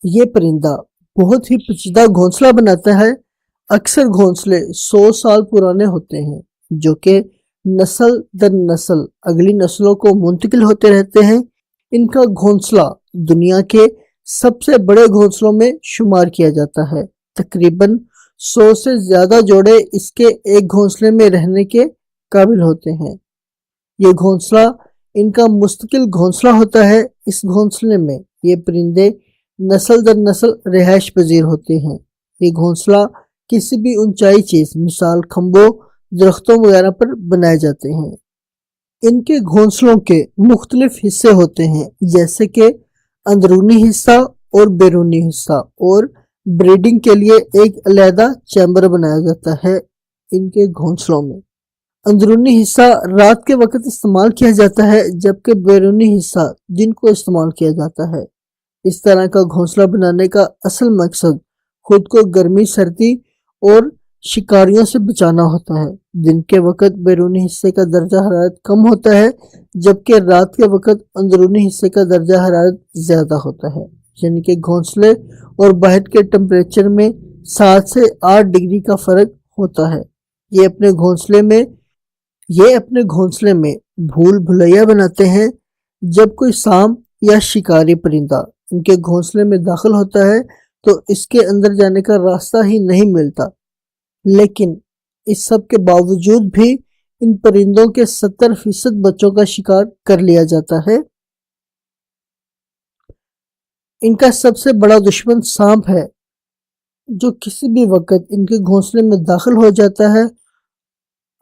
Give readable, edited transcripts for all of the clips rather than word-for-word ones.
یہ پرندہ بہت ہی پیچیدہ گھونسلہ بناتا ہے۔ اکثر گھونسلے 100 سال پرانے ہوتے ہیں، جو کہ نسل در نسل اگلی نسلوں کو منتقل ہوتے رہتے ہیں۔ ان کا گھونسلہ دنیا کے سب سے بڑے گھونسلوں میں شمار کیا جاتا ہے۔ تقریباً 100 سے زیادہ جوڑے اس کے ایک گھونسلے میں رہنے کے قابل ہوتے ہیں۔ یہ گھونسلہ ان کا مستقل گھونسلہ ہوتا ہے۔ اس گھونسلے میں یہ پرندے نسل در نسل رہائش پذیر ہوتے ہیں۔ یہ گھونسلہ کسی بھی اونچائی چیز مثال کھمبوں، درختوں وغیرہ پر بنائے جاتے ہیں۔ ان کے گھونسلوں کے مختلف حصے ہوتے ہیں، جیسے کہ اندرونی حصہ اور بیرونی حصہ، اور بریڈنگ کے لیے ایک علیحدہ چیمبر بنایا جاتا ہے۔ ان کے گھونسلوں میں اندرونی حصہ رات کے وقت استعمال کیا جاتا ہے، جبکہ بیرونی حصہ دن کو استعمال کیا جاتا ہے۔ اس طرح کا گھونسلہ بنانے کا اصل مقصد خود کو گرمی، سردی اور شکاریوں سے بچانا ہوتا ہے۔ دن کے وقت بیرونی حصے کا درجہ حرارت کم ہوتا ہے، جبکہ رات کے وقت اندرونی حصے کا درجہ حرارت زیادہ ہوتا ہے، یعنی کہ گھونسلے اور باہر کے ٹمپریچر میں 7 سے 8 ڈگری کا فرق ہوتا ہے۔ یہ اپنے گھونسلے میں بھول بھلیا بناتے ہیں۔ جب کوئی سانپ یا شکاری پرندہ ان کے گھونسلے میں داخل ہوتا ہے تو اس کے اندر جانے کا راستہ ہی نہیں ملتا، لیکن اس سب کے باوجود بھی ان پرندوں کے 70% بچوں کا شکار کر لیا جاتا ہے۔ ان کا سب سے بڑا دشمن سانپ ہے، جو کسی بھی وقت ان کے گھونسلے میں داخل ہو جاتا ہے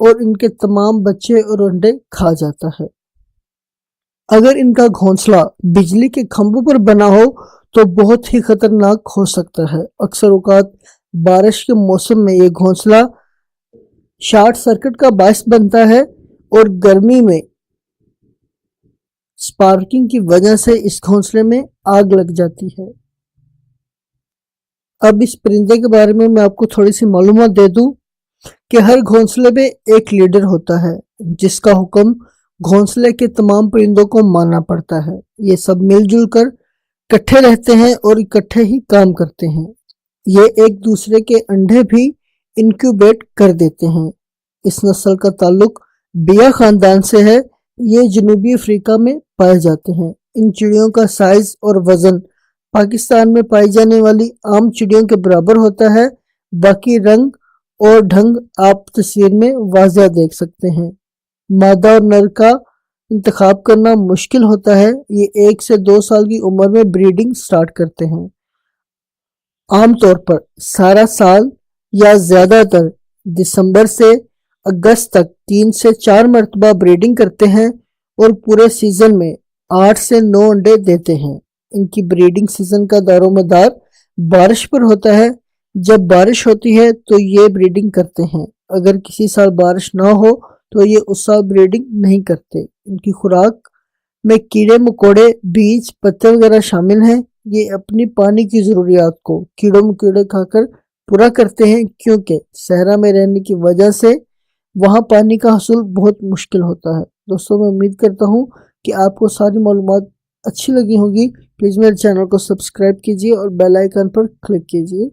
اور ان کے تمام بچے اور انڈے کھا جاتا ہے۔ اگر ان کا گھونسلہ بجلی کے کھمبوں پر بنا ہو تو بہت ہی خطرناک ہو سکتا ہے۔ اکثر اوقات بارش کے موسم میں یہ گھونسلہ شارٹ سرکٹ کا باعث بنتا ہے اور گرمی میں سپارکنگ کی وجہ سے اس گھونسلے میں آگ لگ جاتی ہے۔ اب اس پرندے کے بارے میں آپ کو تھوڑی سی معلومات دے دوں کہ ہر گھونسلے میں ایک لیڈر ہوتا ہے، جس کا حکم گھونسلے کے تمام پرندوں کو ماننا پڑتا ہے۔ یہ سب مل جل کر اکٹھے رہتے ہیں اور اکٹھے ہی کام کرتے ہیں۔ یہ ایک دوسرے کے انڈے بھی انکیوبیٹ کر دیتے ہیں۔ اس نسل کا تعلق بیا خاندان سے ہے۔ یہ جنوبی افریقہ میں پائے جاتے ہیں۔ ان چڑیوں کا سائز اور وزن پاکستان میں پائی جانے والی عام چڑیوں کے برابر ہوتا ہے۔ باقی رنگ اور ڈھنگ آپ تصویر میں واضح دیکھ سکتے ہیں۔ مادہ اور نر کا انتخاب کرنا مشکل ہوتا ہے۔ یہ 1 سے 2 سال کی عمر میں بریڈنگ سٹارٹ کرتے ہیں۔ عام طور پر سارا سال یا زیادہ تر دسمبر سے اگست تک 3 سے 4 مرتبہ بریڈنگ کرتے ہیں اور پورے سیزن میں 8 سے 9 انڈے دیتے ہیں۔ ان کی بریڈنگ سیزن کا دار و مدار بارش پر ہوتا ہے۔ جب بارش ہوتی ہے تو یہ بریڈنگ کرتے ہیں۔ اگر کسی سال بارش نہ ہو تو یہ اس سال بریڈنگ نہیں کرتے۔ ان کی خوراک میں کیڑے مکوڑے، بیج، پتے وغیرہ شامل ہیں۔ یہ اپنی پانی کی ضروریات کو کیڑوں مکوڑے کھا کر پورا کرتے ہیں، کیونکہ صحرا میں رہنے کی وجہ سے وہاں پانی کا حصول بہت مشکل ہوتا ہے۔ دوستوں، میں امید کرتا ہوں کہ آپ کو ساری معلومات اچھی لگی ہوگی۔ پلیز میرے چینل کو سبسکرائب کیجیے اور بیل آئیکن پر کلک کیجیے۔